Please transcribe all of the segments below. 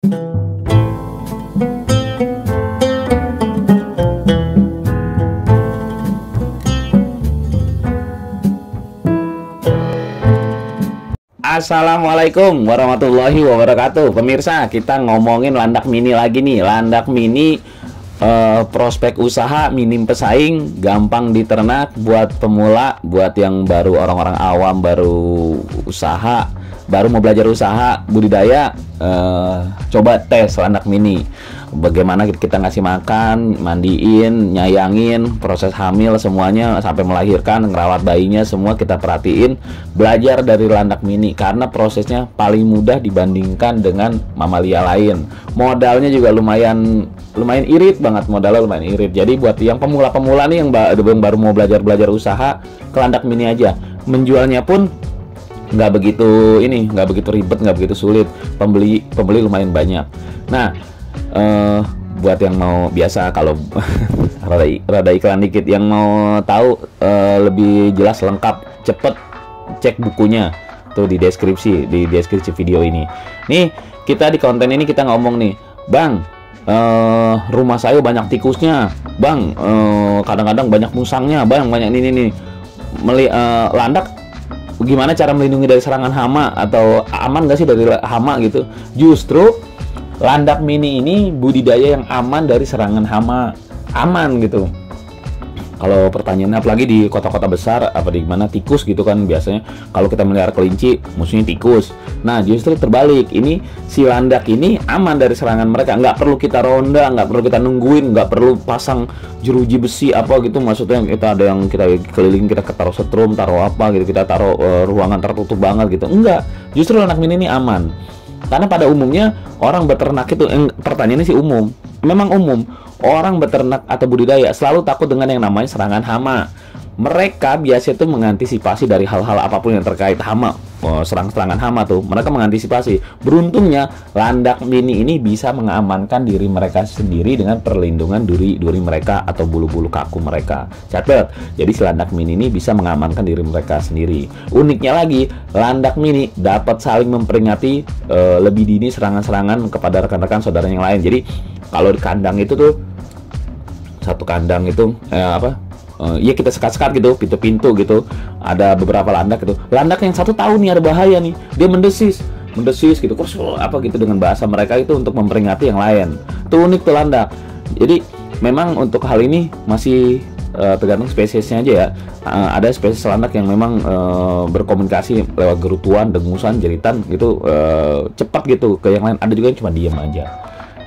Assalamualaikum warahmatullahi wabarakatuh. Pemirsa, kita ngomongin landak mini lagi nih. Landak mini prospek usaha, minim pesaing, gampang diternak, buat pemula, buat yang baru, orang-orang awam baru usaha, baru mau belajar usaha budidaya. Coba tes landak mini. Bagaimana kita ngasih makan, mandiin, nyayangin, proses hamil semuanya sampai melahirkan, ngerawat bayinya semua kita perhatiin. Belajar dari landak mini karena prosesnya paling mudah dibandingkan dengan mamalia lain. Modalnya juga lumayan irit banget, modalnya lumayan irit. Jadi buat yang pemula-pemula nih yang baru mau belajar usaha, ke landak mini aja. Menjualnya pun nggak begitu ribet, nggak begitu sulit. Pembeli lumayan banyak. Nah, buat yang mau biasa, kalau rada iklan dikit, yang mau tahu lebih jelas lengkap, cepet cek bukunya tuh di deskripsi video ini. Nih, kita di konten ini kita ngomong nih, Bang, rumah saya banyak tikusnya, Bang, kadang-kadang banyak musangnya, Bang, banyak ini nih. Landak gimana cara melindungi dari serangan hama, atau aman gak sih dari hama gitu? Justru landak mini ini budidaya yang aman dari serangan hama, aman gitu. Kalau pertanyaannya apalagi di kota-kota besar, apa di mana tikus gitu kan, biasanya kalau kita melihara kelinci musuhnya tikus. Nah, justru terbalik, ini si landak ini aman dari serangan mereka. Nggak perlu kita ronda, nggak perlu kita nungguin, nggak perlu pasang jeruji besi apa gitu. Maksudnya kita ada yang kita keliling, kita taruh setrum, taruh apa gitu, kita taruh ruangan tertutup banget gitu. Enggak, justru landak mini ini aman. Karena pada umumnya orang beternak itu, pertanyaannya sih umum, memang umum, orang beternak atau budidaya selalu takut dengan yang namanya serangan hama. Mereka biasa itu mengantisipasi dari hal-hal apapun yang terkait hama, serangan hama tuh mereka mengantisipasi. Beruntungnya landak mini ini bisa mengamankan diri mereka sendiri dengan perlindungan duri mereka atau bulu-bulu kaku mereka. Catat, jadi si landak mini ini bisa mengamankan diri mereka sendiri. Uniknya lagi, landak mini dapat saling memperingati lebih dini serangan-serangan kepada rekan-rekan saudara yang lain. Jadi kalau di kandang itu tuh, satu kandang itu ya kita sekat-sekat gitu, pintu-pintu gitu, ada beberapa landak gitu. Landak yang satu tahu nih ada bahaya nih, dia mendesis gitu, terus apa gitu dengan bahasa mereka itu untuk memperingati yang lain. Itu unik tuh landak. Jadi memang untuk hal ini masih tergantung spesiesnya aja ya. Ada spesies landak yang memang berkomunikasi lewat gerutuan, dengusan, jeritan gitu, cepat gitu ke yang lain. Ada juga yang cuma diem aja.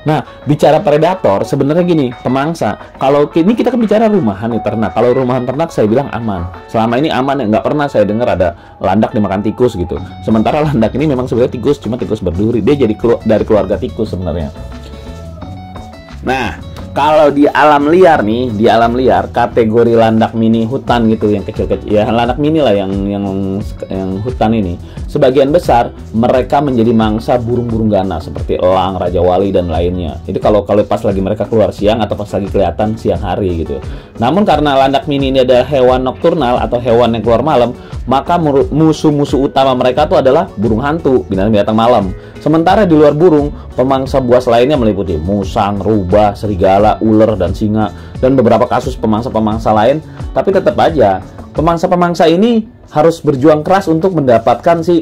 Nah, bicara predator, sebenarnya gini, pemangsa. Kalau ini kita kan bicara rumahan nih, ternak. Kalau rumahan ternak saya bilang aman. Selama ini aman ya, nggak pernah saya dengar ada landak dimakan tikus gitu. Sementara landak ini memang sebenarnya tikus, cuma tikus berduri. Dia jadi dari keluarga tikus sebenarnya. Nah, kalau di alam liar nih, di alam liar kategori landak mini hutan gitu, yang kecil-kecil ya, landak mini lah yang hutan ini, sebagian besar mereka menjadi mangsa burung-burung ganas seperti elang, raja wali dan lainnya. Jadi kalau pas lagi mereka keluar siang atau pas lagi kelihatan siang hari gitu. Namun karena landak mini ini adalah hewan nokturnal atau hewan yang keluar malam, maka musuh-musuh utama mereka itu adalah burung hantu, binatang malam. Sementara di luar burung, pemangsa buas lainnya meliputi musang, rubah, serigala, ular, dan singa, dan beberapa kasus pemangsa-pemangsa lain. Tapi tetap aja, pemangsa-pemangsa ini harus berjuang keras untuk mendapatkan si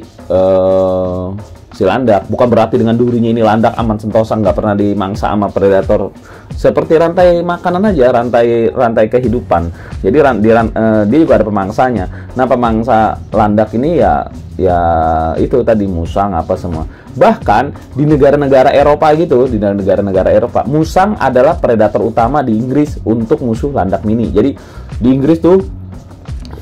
landak. Bukan berarti dengan durinya ini landak aman sentosa, nggak pernah dimangsa sama predator. Seperti rantai makanan aja, rantai kehidupan. Jadi dia juga ada pemangsanya. Nah, pemangsa landak ini ya itu tadi musang apa semua. Bahkan di negara-negara Eropa gitu, di negara-negara Eropa, musang adalah predator utama di Inggris untuk musuh landak mini. Jadi di Inggris tuh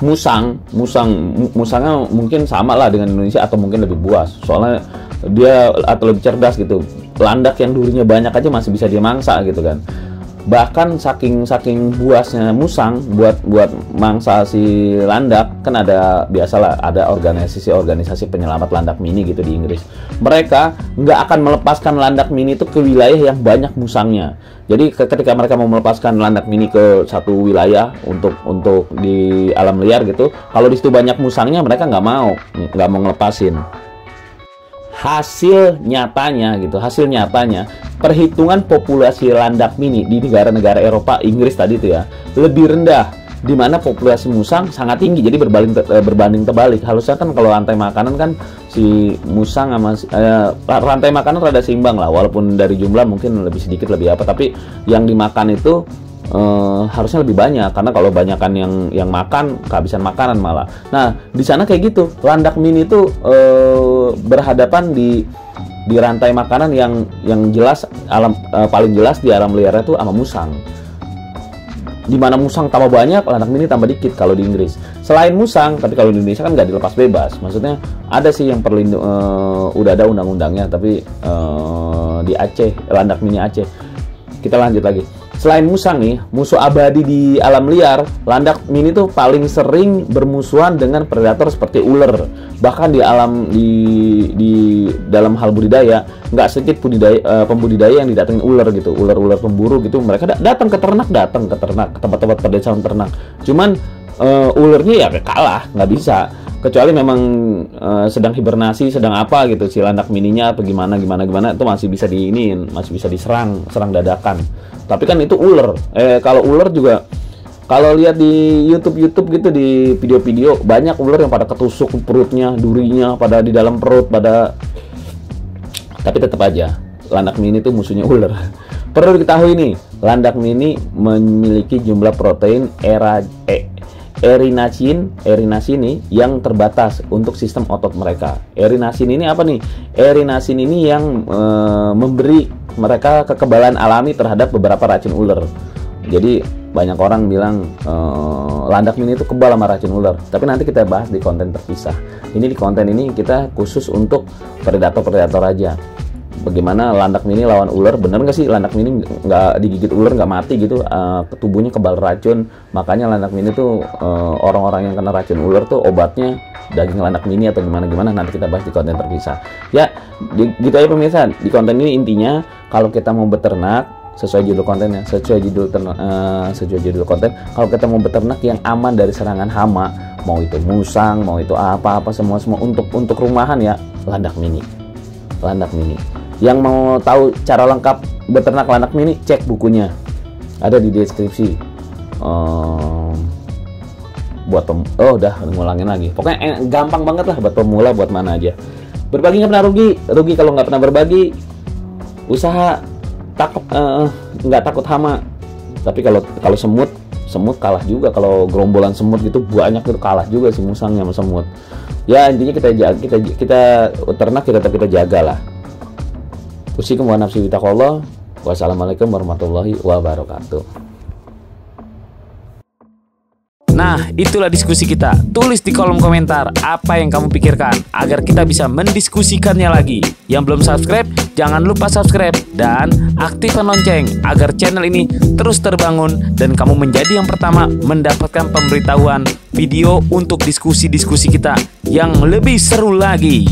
musangnya mungkin sama lah dengan Indonesia atau mungkin lebih buas. Soalnya dia atau lebih cerdas gitu. Landak yang durinya banyak aja masih bisa dia mangsa gitu kan. Bahkan saking buasnya musang buat mangsa si landak, kan ada biasalah ada organisasi penyelamat landak mini gitu di Inggris. Mereka nggak akan melepaskan landak mini itu ke wilayah yang banyak musangnya. Jadi ketika mereka mau melepaskan landak mini ke satu wilayah untuk di alam liar gitu, kalau di situ banyak musangnya mereka nggak mau ngelepasin. hasil nyatanya gitu, hasil nyatanya perhitungan populasi landak mini di negara-negara Eropa, Inggris tadi itu ya, lebih rendah, di mana populasi musang sangat tinggi. Jadi berbanding terbalik. Harusnya kan kalau rantai makanan kan si musang sama rantai makanan rada seimbang lah, walaupun dari jumlah mungkin lebih sedikit lebih apa, tapi yang dimakan itu harusnya lebih banyak, karena kalau banyakan yang makan kehabisan makanan malah. Nah, di sana kayak gitu. Landak mini itu berhadapan di rantai makanan yang jelas paling jelas di alam liarnya tuh sama musang. Di mana musang tambah banyak, landak mini tambah dikit kalau di Inggris. Selain musang, tapi kalau di Indonesia kan nggak dilepas bebas. Maksudnya ada sih yang udah ada undang-undangnya, tapi di Aceh, landak mini Aceh. Kita lanjut lagi. Selain musang nih, musuh abadi di alam liar, landak mini tuh paling sering bermusuhan dengan predator seperti ular. Bahkan di dalam hal budidaya, nggak sedikit pembudidaya yang didatengin ular gitu, ular-ular pemburu gitu. Mereka datang ke ternak, ke tempat-tempat pedesaan ternak. Cuman ularnya ya kalah, nggak bisa. Kecuali memang sedang hibernasi, sedang apa gitu si landak mininya, apa gimana itu masih bisa masih bisa diserang dadakan. Tapi kan itu ular. Kalau ular juga, kalau lihat di YouTube gitu, di video-video, banyak ular yang pada ketusuk perutnya, durinya pada di dalam perut pada. Tapi tetap aja landak mini itu musuhnya ular. Perlu diketahui nih, landak mini memiliki jumlah protein erinacin yang terbatas untuk sistem otot mereka. Erinacin ini apa nih? Erinacin ini yang memberi mereka kekebalan alami terhadap beberapa racun ular. Jadi banyak orang bilang landak mini itu kebal sama racun ular. Tapi nanti kita bahas di konten terpisah. Ini di konten ini kita khusus untuk predator aja. Bagaimana landak mini lawan ular? Bener nggak sih landak mini nggak digigit ular, nggak mati gitu? Tubuhnya kebal racun. Makanya landak mini tuh orang-orang yang kena racun ular tuh obatnya daging landak mini atau gimana? Nanti kita bahas di konten terpisah. Ya, gitu aja pemirsa. Di konten ini intinya kalau kita mau beternak, sesuai judul kontennya, sesuai judul konten, kalau kita mau beternak yang aman dari serangan hama, mau itu musang, mau itu apa semua untuk rumahan ya, landak mini. Yang mau tahu cara lengkap beternak landak mini, cek bukunya, ada di deskripsi. Udah ngulangin lagi. Pokoknya gampang banget lah buat pemula, buat mana aja. Berbagi nggak pernah rugi kalau nggak pernah berbagi. Usaha nggak takut hama. Tapi kalau semut kalah juga. Kalau gerombolan semut gitu banyak itu kalah juga si musang sama semut. Ya intinya kita ternak kita jagalah. Usikum wa nafsi bitaqallah. Wassalamualaikum warahmatullahi wabarakatuh. Nah, itulah diskusi kita. Tulis di kolom komentar apa yang kamu pikirkan agar kita bisa mendiskusikannya lagi. Yang belum subscribe, jangan lupa subscribe dan aktifkan lonceng agar channel ini terus terbangun dan kamu menjadi yang pertama mendapatkan pemberitahuan video untuk diskusi-diskusi kita yang lebih seru lagi.